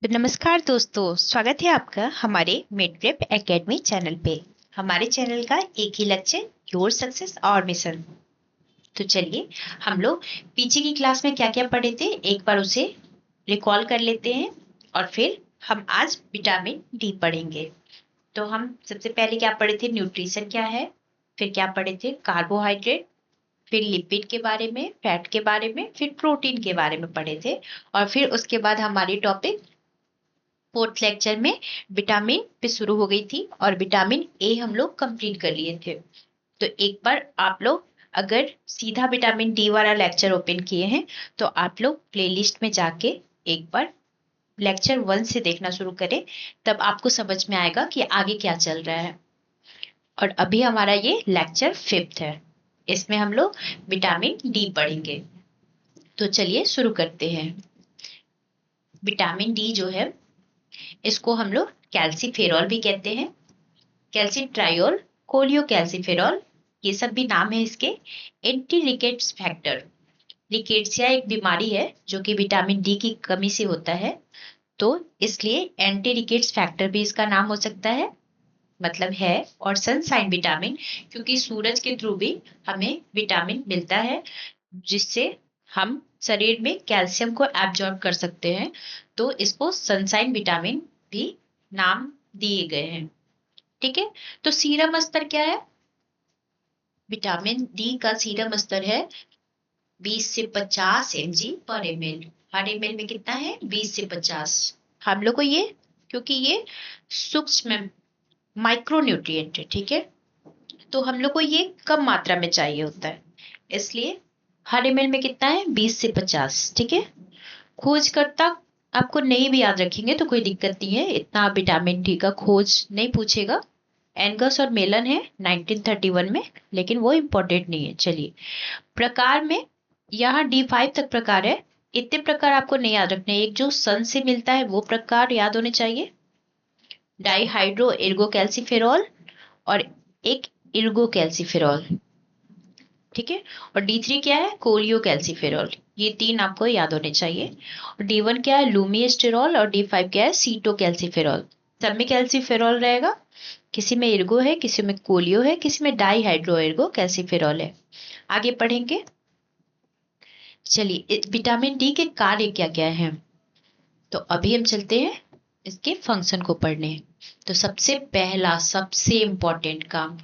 तो नमस्कार दोस्तों, स्वागत है आपका हमारे मिडप्रेप एकेडमी चैनल पे। हमारे चैनल का एक ही लक्ष्य, योर सक्सेस और मिशन। तो चलिए हम लोग पीछे की क्लास में क्या क्या पढ़े थे एक बार उसे रिकॉल कर लेते हैं और फिर हम आज विटामिन डी पढ़ेंगे। तो हम सबसे पहले क्या पढ़े थे, न्यूट्रिशन क्या है, फिर क्या पढ़े थे कार्बोहाइड्रेट, फिर लिपिड के बारे में, फैट के बारे में, फिर प्रोटीन के बारे में पढ़े थे। और फिर उसके बाद हमारी टॉपिक फोर्थ लेक्चर में विटामिन पे शुरू हो गई थी और विटामिन ए हम लोग कंप्लीट कर लिए थे। तो एक बार आप लोग अगर सीधा विटामिन डी वाला लेक्चर ओपन किए हैं तो आप लोग प्लेलिस्ट में जाके एक बार लेक्चर 1 से देखना शुरू करें, तब आपको समझ में आएगा कि आगे क्या चल रहा है। और अभी हमारा ये लेक्चर 5th है, इसमें हम लोग विटामिन डी पढ़ेंगे। तो चलिए शुरू करते हैं। विटामिन डी जो है इसको हम लोग कैल्सीफेरॉल भी कहते हैं, कैल्सीट्रायोल, कोलियो कैल्सीफेरॉल, ये सब भी नाम है इसके। एंटी रिकेट्स फैक्टर, रिकेट्सिया एक बीमारी है जो कि विटामिन डी की कमी से होता है, तो इसलिए एंटी रिकेट्स फैक्टर भी इसका नाम हो सकता है, मतलब है। और सनसाइन विटामिन, क्योंकि सूरज के थ्रू भी हमें विटामिन मिलता है जिससे हम शरीर में कैल्शियम को एब्जॉर्ब कर सकते हैं, तो इसको सनसाइन विटामिन भी नाम दिए गए हैं। ठीक है, तो सीरम स्तर क्या है? विटामिन डी का सीरम स्तर है 20 से 50 mg पर ml। हर ml में कितना है? 20 से 50। हम लोग को ये, क्योंकि ये सूक्ष्म माइक्रो न्यूट्रिएंट है, ठीक है, तो हम लोग को ये कम मात्रा में चाहिए होता है, इसलिए हर ml में कितना है? 20 से 50। ठीक है, खोजकर्ता आपको नहीं भी याद रखेंगे तो कोई दिक्कत नहीं है, इतना विटामिन डी का खोज नहीं पूछेगा। एंगस और मेलन है 1931 में, लेकिन वो इम्पोर्टेंट नहीं है। चलिए प्रकार में, यहाँ D5 तक प्रकार है, इतने प्रकार आपको नहीं याद रखने। एक जो सन से मिलता है वो प्रकार याद होने चाहिए, डाईहाइड्रो इर्गो कैल्सीफेरॉल और एक इर्गो कैल्सीफेरॉल। ठीक है, और D3 क्या है? कोलियो कैल्सीफेरॉल। ये तीन आपको याद होने चाहिए। और D1 क्या है? लूमिएस्टेरॉल। और D5 क्या है? सीटो कैल्सीफेरॉल। सब में कैल्सीफेरॉल रहेगा, किसी में इर्गो है, किसी में कोलियो है, किसी में डाईहाइड्रो इर्गो कैल्सीफेरॉल है। आगे पढ़ेंगे। चलिए विटामिन डी के कार्य क्या क्या हैं, तो अभी हम चलते हैं इसके फंक्शन को पढ़ने। तो सबसे पहला सबसे इंपॉर्टेंट काम,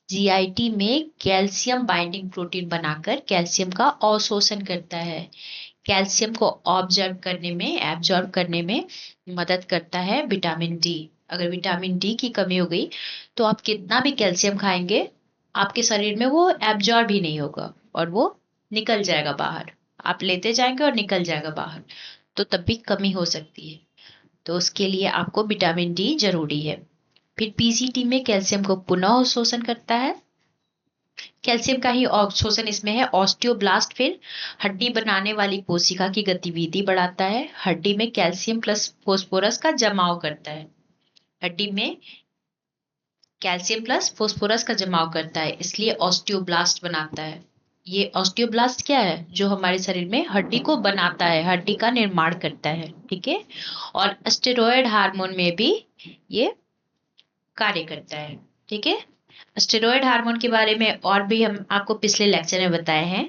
जीआईटी में कैल्शियम बाइंडिंग प्रोटीन बनाकर कैल्शियम का अवशोषण करता है। कैल्शियम को एब्जॉर्ब करने में मदद करता है विटामिन डी। अगर विटामिन डी की कमी हो गई तो आप कितना भी कैल्शियम खाएंगे, आपके शरीर में वो एब्जॉर्ब ही नहीं होगा और वो निकल जाएगा बाहर। आप लेते जाएंगे और निकल जाएगा बाहर, तो तब भी कमी हो सकती है। तो उसके लिए आपको विटामिन डी जरूरी है। फिर पीसीटी में कैल्शियम को पुनः अवशोषण करता है। कैल्शियम का ही अवशोषण इसमें है। ऑस्टियोब्लास्ट फिर हड्डी बनाने वाली कोशिका की गतिविधि बढ़ाता है। हड्डी में कैल्शियम प्लस फोस्फोरस का जमाव करता है। हड्डी में कैल्शियम प्लस फोस्फोरस का जमाव करता है, इसलिए ऑस्टियोब्लास्ट बनाता है। ये ऑस्टियोब्लास्ट क्या है? जो हमारे शरीर में हड्डी को बनाता है, हड्डी का निर्माण करता है। ठीक है, और स्टेरॉयड हार्मोन में भी ये कार्य करता है। ठीक है, स्टेरॉयड हार्मोन के बारे में और भी हम आपको पिछले लेक्चर में बताए हैं।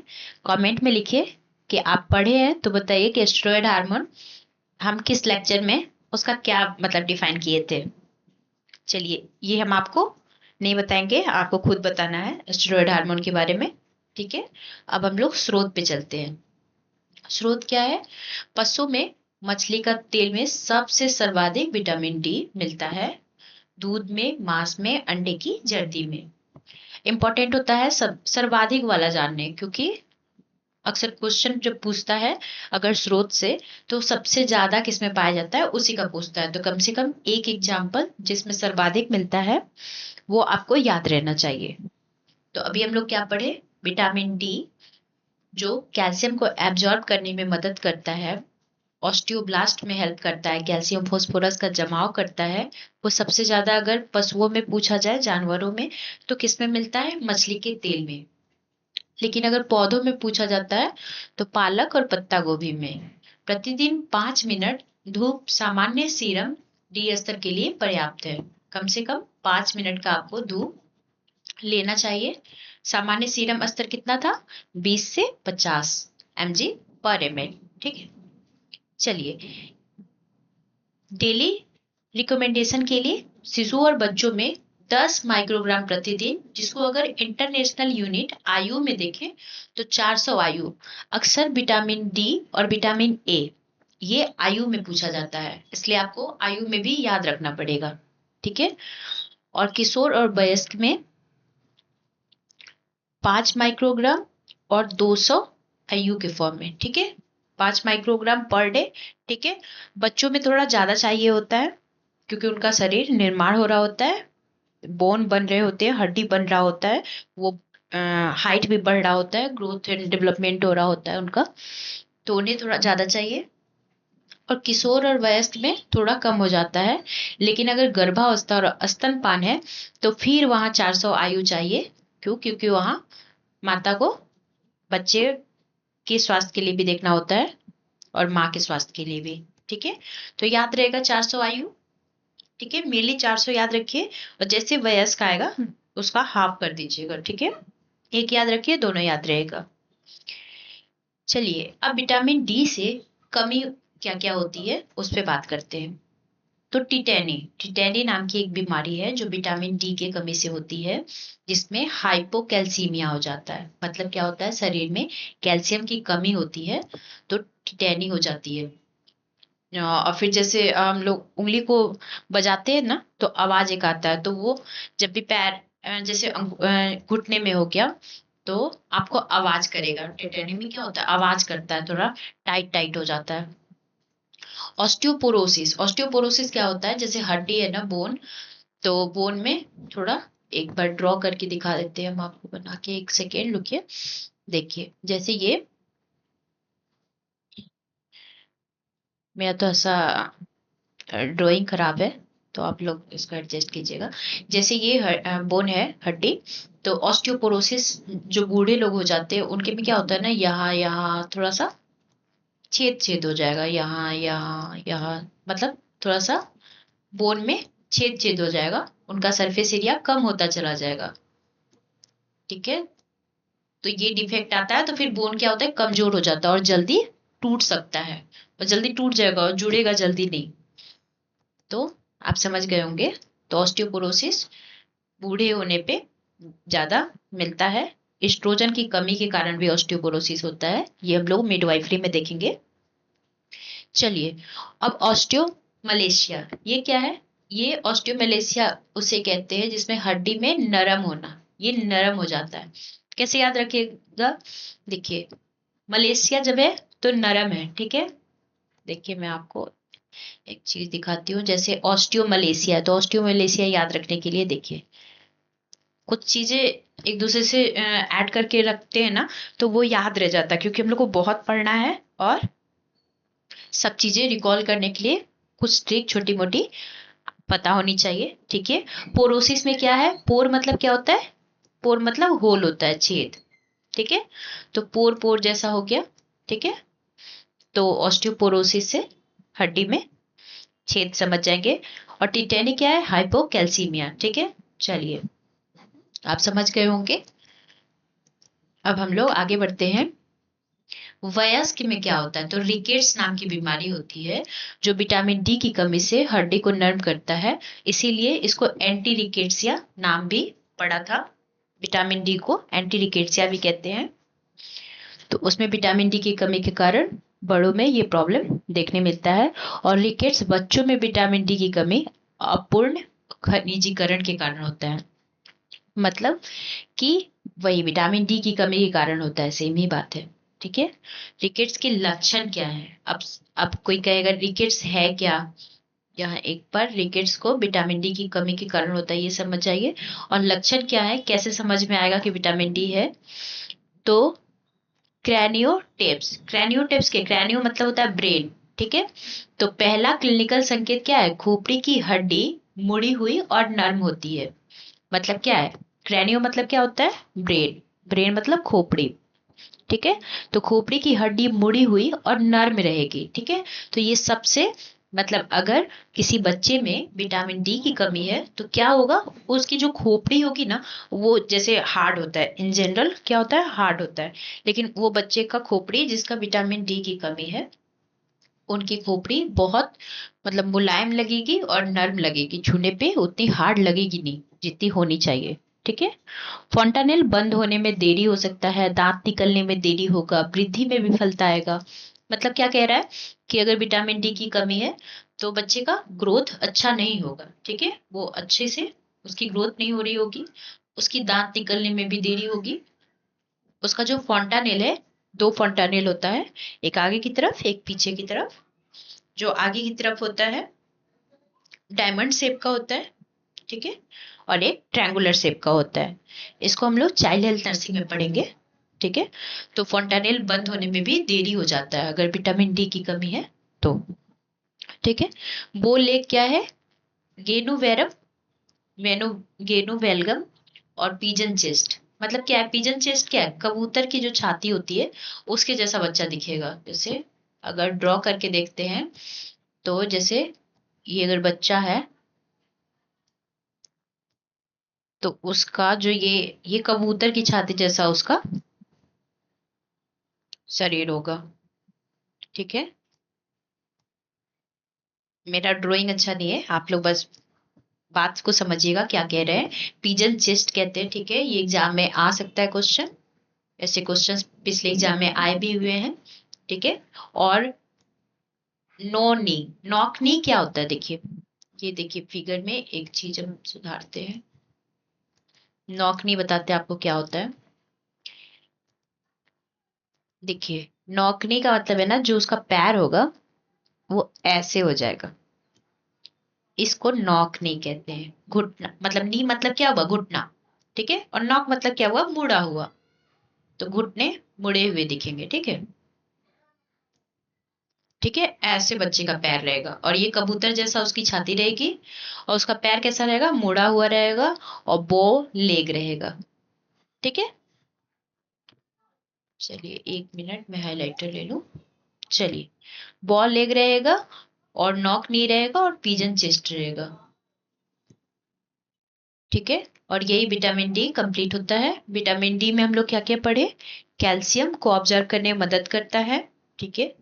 कमेंट में लिखिए कि आप पढ़े हैं, तो बताइए कि स्टेरॉयड हार्मोन हम किस लेक्चर में उसका क्या मतलब डिफाइन किए थे। चलिए ये हम आपको नहीं बताएंगे, आपको खुद बताना है स्टेरॉयड हार्मोन के बारे में। ठीक है, अब हम लोग स्रोत पे चलते हैं। स्रोत क्या है? पशु में मछली का तेल में सबसे सर्वाधिक विटामिन डी मिलता है। दूध में, मांस में, अंडे की जर्दी में। इंपॉर्टेंट होता है सब सर्वाधिक वाला जानने, क्योंकि अक्सर क्वेश्चन जब पूछता है अगर स्रोत से, तो सबसे ज्यादा किसमें पाया जाता है उसी का पूछता है। तो कम से कम एक एग्जाम्पल जिसमें सर्वाधिक मिलता है वो आपको याद रहना चाहिए। तो अभी हम लोग क्या पढ़े? विटामिन डी जो कैल्शियम को एब्जॉर्ब करने में मदद करता है, ऑस्टियोब्लास्ट में हेल्प करता है, कैल्शियम फोस्फोरस का जमाव करता है। वो सबसे ज्यादा अगर पशुओं में पूछा जाए, जानवरों में, तो किसमें मिलता है? मछली के तेल में। लेकिन अगर पौधों में पूछा जाता है तो पालक और पत्ता गोभी में। प्रतिदिन 5 मिनट धूप सामान्य सीरम डी स्तर के लिए पर्याप्त है। कम से कम 5 मिनट का आपको धूप लेना चाहिए। सामान्य सीरम स्तर कितना था? 20 से 50 mg पर ml। ठीक है, चलिए डेली रिकमेंडेशन के लिए शिशु और बच्चों में 10 माइक्रोग्राम प्रतिदिन, जिसको अगर इंटरनेशनल यूनिट आयु में देखें तो 400 आयु। अक्सर विटामिन डी और विटामिन ए ये आयु में पूछा जाता है, इसलिए आपको आयु में भी याद रखना पड़ेगा। ठीक है, और किशोर और वयस्क में 5 माइक्रोग्राम और 200 आयु के फॉर्म में। ठीक है, 5 माइक्रोग्राम पर डे। ठीक है, बच्चों में थोड़ा ज्यादा चाहिए होता है क्योंकि उनका शरीर निर्माण हो रहा होता है, बोन बन रहे होते हैं, हड्डी बन रहा होता है, वो हाइट भी बढ़ रहा होता है, ग्रोथ एंड डेवलपमेंट हो रहा होता है उनका, तो उन्हें थोड़ा ज्यादा चाहिए। और किशोर और वयस्क में थोड़ा कम हो जाता है, लेकिन अगर गर्भावस्था और स्तनपान है तो फिर वहां 400 आयु चाहिए। क्यों? क्योंकि वहां माता को बच्चे के स्वास्थ्य के लिए भी देखना होता है और माँ के स्वास्थ्य के लिए भी। ठीक है, तो याद रहेगा 400 आयु। ठीक है, मेनली 400 याद रखिए, और जैसे वयस्क आएगा उसका हाफ कर दीजिएगा। ठीक है, एक याद रखिए, दोनों याद रहेगा। चलिए अब विटामिन डी से कमी क्या क्या होती है उस पर बात करते हैं। तो टिटेनी नाम की एक बीमारी है जो विटामिन डी के कमी से होती है, जिसमें हाइपोकैल्सीमिया हो जाता है। मतलब क्या होता है? शरीर में कैल्शियम की कमी होती है तो टिटेनी हो जाती है। और फिर जैसे हम लोग उंगली को बजाते हैं ना तो आवाज एक आता है, तो वो जब भी पैर जैसे घुटने में हो गया तो आपको आवाज करेगा। टिटेनी में क्या होता है? आवाज करता है, थोड़ा टाइट टाइट हो जाता है। ऑस्टियोपोरोसिस क्या होता है? जैसे हड्डी है ना, बोन, तो बोन में थोड़ा एक बार ड्रॉ करके दिखा देते हैं हम आपको बना के। एक सेकेंड रुकिए, देखिए जैसे ये मेरा तो ऐसा ड्राइंग खराब है तो आप लोग इसको एडजस्ट कीजिएगा। जैसे ये बोन है, हड्डी, तो ऑस्टियोपोरोसिस जो बूढ़े लोग हो जाते हैं उनके में क्या होता है ना, यहाँ यहाँ थोड़ा सा छेद छेद हो जाएगा, यहाँ यहाँ यहाँ, मतलब थोड़ा सा बोन में छेद छेद हो जाएगा, उनका सरफेस एरिया कम होता चला जाएगा। ठीक है, तो ये डिफेक्ट आता है तो फिर बोन क्या होता है? कमजोर हो जाता है और जल्दी टूट सकता है, और जल्दी टूट जाएगा और जुड़ेगा जल्दी नहीं। तो आप समझ गए होंगे। तो ऑस्टियोपोरोसिस बूढ़े होने पे ज्यादा मिलता है। एस्ट्रोजन की कमी के कारण भी ऑस्टियोपोरोसिस होता है, ये हम लोग मिडवाइफरी में देखेंगे। चलिए अब ऑस्टियोमलेशिया, ये क्या है? ये ऑस्टियोमलेशिया उसे कहते हैं जिसमें हड्डी में नरम होना, ये नरम हो जाता है। कैसे याद रखिएगा? देखिए मलेशिया जब है तो नरम है। ठीक है, देखिए मैं आपको एक चीज दिखाती हूँ। जैसे ऑस्टियोमलेशिया, तो ऑस्टियोमलेशिया याद रखने के लिए देखिए कुछ चीजें एक दूसरे से ऐड करके रखते हैं ना, तो वो याद रह जाता है, क्योंकि हम लोग को बहुत पढ़ना है और सब चीजें रिकॉल करने के लिए कुछ ट्रिक छोटी मोटी पता होनी चाहिए। ठीक है, पोरोसिस में क्या है? पोर मतलब क्या होता है? पोर मतलब होल होता है, छेद। ठीक है, तो पोर पोर जैसा हो गया। ठीक है, तो ऑस्टियोपोरोसिस से हड्डी में छेद समझ जाएंगे। और टिटेनी क्या है? हाइपोकैल्सीमिया। ठीक है, चलिए आप समझ गए होंगे। अब हम लोग आगे बढ़ते हैं। वयस्क में क्या होता है? तो रिकेट्स नाम की बीमारी होती है जो विटामिन डी की कमी से हड्डी को नर्म करता है, इसीलिए इसको एंटी रिकेट्सिया नाम भी पड़ा था। विटामिन डी को एंटी रिकेट्सिया भी कहते हैं। तो उसमें विटामिन डी की कमी के कारण बड़ों में ये प्रॉब्लम देखने मिलता है। और रिकेट्स बच्चों में विटामिन डी की कमी अपूर्ण खनिजीकरण के कारण होता है। मतलब कि वही विटामिन डी की कमी के कारण होता है, सेम ही बात है। ठीक है, रिकेट्स के लक्षण क्या है? अब कोई कहेगा रिकेट्स है क्या? यहाँ एक बार रिकेट्स को विटामिन डी की कमी के कारण होता है ये समझ जाइए। और लक्षण क्या है, कैसे समझ में आएगा कि विटामिन डी है? तो क्रैनियोटेप्स के, क्रैनियो मतलब होता है ब्रेन। ठीक है, तो पहला क्लिनिकल संकेत क्या है? खोपड़ी की हड्डी मुड़ी हुई और नर्म होती है। मतलब क्या है? क्रैनियो मतलब क्या होता है? ब्रेन, ब्रेन मतलब खोपड़ी। ठीक है, तो खोपड़ी की हड्डी मुड़ी हुई और नर्म रहेगी। ठीक है, तो ये सबसे मतलब अगर किसी बच्चे में विटामिन डी की कमी है तो क्या होगा, उसकी जो खोपड़ी होगी ना, वो जैसे हार्ड होता है, इन जनरल क्या होता है, हार्ड होता है, लेकिन वो बच्चे का खोपड़ी जिसका विटामिन डी की कमी है, उनकी खोपड़ी बहुत मतलब मुलायम लगेगी और नर्म लगेगी, छूने पे उतनी हार्ड लगेगी नहीं जितनी होनी चाहिए। ठीक है। फॉन्टानेल बंद होने में देरी हो सकता है, दांत निकलने में देरी होगा, वृद्धि में विफलता आएगा। मतलब क्या कह रहा है कि अगर विटामिन डी की कमी है तो बच्चे का ग्रोथ अच्छा नहीं होगा। ठीक है, वो अच्छे से उसकी ग्रोथ नहीं हो रही होगी, उसकी दांत निकलने में भी देरी होगी। उसका जो फॉन्टानेल है, दो फॉन्टानेल होता है, एक आगे की तरफ एक पीछे की तरफ। जो आगे की तरफ होता है डायमंड शेप का होता है, ठीक है, और एक ट्रायंगुलर शेप का होता है। इसको हम लोग चाइल्ड हेल्थ नर्सिंग में पढ़ेंगे। ठीक है। तो फॉन्टानेल बंद होने में भी देरी हो जाता है अगर विटामिन डी की कमी है तो। ठीक है। वो लेग क्या है, गेनुवेरम, वेनु गेनुवेलगम और पीजन चेस्ट। मतलब क्या है, पीजन चेस्ट क्या है, कबूतर की जो छाती होती है उसके जैसा बच्चा दिखेगा। जैसे अगर ड्रॉ करके देखते हैं तो जैसे ये अगर बच्चा है तो उसका जो ये कबूतर की छाती जैसा उसका शरीर होगा। ठीक है। मेरा ड्राइंग अच्छा नहीं है, आप लोग बस बात को समझिएगा क्या कह रहे हैं। पिजन चेस्ट कहते हैं। ठीक है, ये एग्जाम में आ सकता है क्वेश्चन, ऐसे क्वेश्चंस पिछले एग्जाम में आए भी हुए हैं। ठीक है। और नो नी, नॉक नी क्या होता है, देखिए, ये देखिए फिगर में एक चीज हम सुधारते हैं। नॉक नी बताते हैं आपको क्या होता है। देखिए, नौकनी का मतलब है ना, जो उसका पैर होगा वो ऐसे हो जाएगा, इसको नॉक नहीं कहते हैं। घुटना मतलब, नी मतलब क्या हुआ, घुटना। ठीक है, और नॉक मतलब क्या हुआ, मुड़ा हुआ। तो घुटने मुड़े हुए दिखेंगे। ठीक है। ठीक है, ऐसे बच्चे का पैर रहेगा और ये कबूतर जैसा उसकी छाती रहेगी और उसका पैर कैसा रहेगा, मुड़ा हुआ रहेगा और बो लेग रहेगा। ठीक है। चलिए एक मिनट में हाइलाइटर ले लूं। चलिए, बॉल लेग रहेगा और नॉक नी रहेगा और पिजन चेस्ट रहेगा। ठीक है। और यही विटामिन डी कंप्लीट होता है। विटामिन डी में हम लोग क्या क्या पढ़े, कैल्शियम को ऑब्जर्व करने में मदद करता है। ठीक है।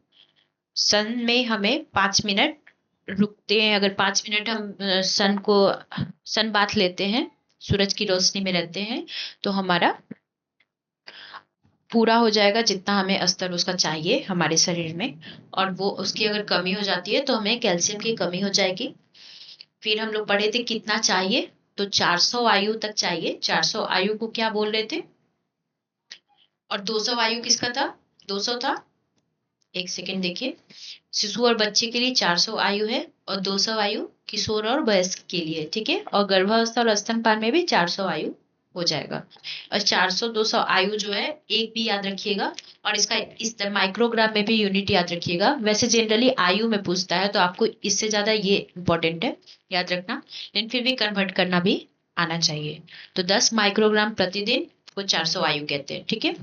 सन में हमें 5 मिनट रुकते हैं, अगर 5 मिनट हम सन को सन बाथ लेते हैं, सूरज की रोशनी में रहते हैं, तो हमारा पूरा हो जाएगा जितना हमें अस्तर उसका चाहिए हमारे शरीर में। और वो उसकी अगर कमी हो जाती है तो हमें कैल्शियम की कमी हो जाएगी। फिर हम लोग पढ़े थे कितना चाहिए, तो 400 आयु तक चाहिए। 400 आयु को क्या बोल रहे थे, और 200 आयु किसका था, 200 था। एक सेकेंड देखिए, शिशु और बच्चे के लिए 400 आयु है और 200 आयु किशोर और वयस्क के लिए। ठीक है। और गर्भावस्था और स्तनपान में भी 400 आयु हो जाएगा। और 400 200 आयु जो है, एक भी याद रखिएगा, और इसका इस माइक्रोग्राम में भी यूनिट याद रखिएगा। वैसे जनरली आयु में पूछता है तो आपको इससे ज्यादा ये इंपॉर्टेंट है याद रखना, लेकिन फिर भी कन्वर्ट करना भी आना चाहिए। तो 10 माइक्रोग्राम प्रतिदिन को 400 आयु कहते हैं। ठीक है।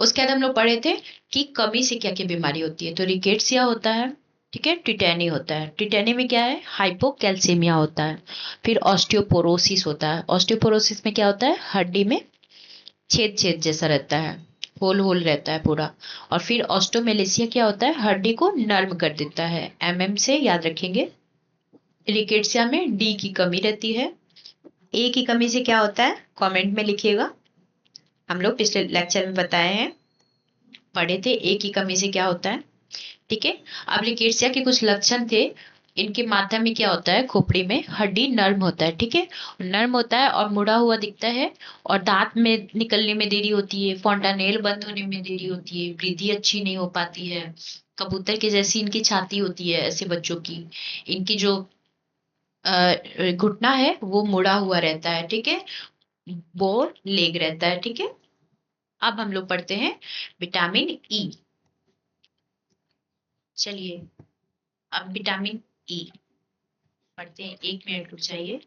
उसके बाद हम लोग पढ़े थे कि कमी से क्या क्या बीमारी होती है, तो रिकेट्सिया होता है। ठीक है, टिटेनी होता है। टिटेनी में क्या है, हाइपोकैल्सीमिया होता है। फिर ऑस्टियोपोरोसिस होता है। ऑस्टियोपोरोसिस में क्या होता है, हड्डी में छेद छेद जैसा रहता है, होल होल रहता है पूरा। और फिर ऑस्टोमेलेसिया क्या होता है, हड्डी को नर्म कर देता है, एमएम से याद रखेंगे। रिकेट्सिया में डी की कमी रहती है। ए की कमी से क्या होता है, कमेंट में लिखिएगा। हम लोग पिछले लेक्चर में बताए हैं, पढ़े थे ए की कमी से क्या होता है। ठीक है। अब लिकेट्सिया के कुछ लक्षण थे। इनके माध्यम में क्या होता है, खोपड़ी में हड्डी नर्म होता है। ठीक है, नर्म होता है और मुड़ा हुआ दिखता है, और दांत में निकलने में देरी होती है, फॉन्टानेल बंद होने में देरी होती है, वृद्धि अच्छी नहीं हो पाती है। कबूतर के जैसी इनकी छाती होती है ऐसे बच्चों की। इनकी जो घुटना है वो मुड़ा हुआ रहता है। ठीक है, बोर लेग रहता है। ठीक है। अब हम लोग पढ़ते हैं विटामिन ई। चलिए, अब विटामिन ई पढ़ते हैं, 1 मिनट रुक जाइए।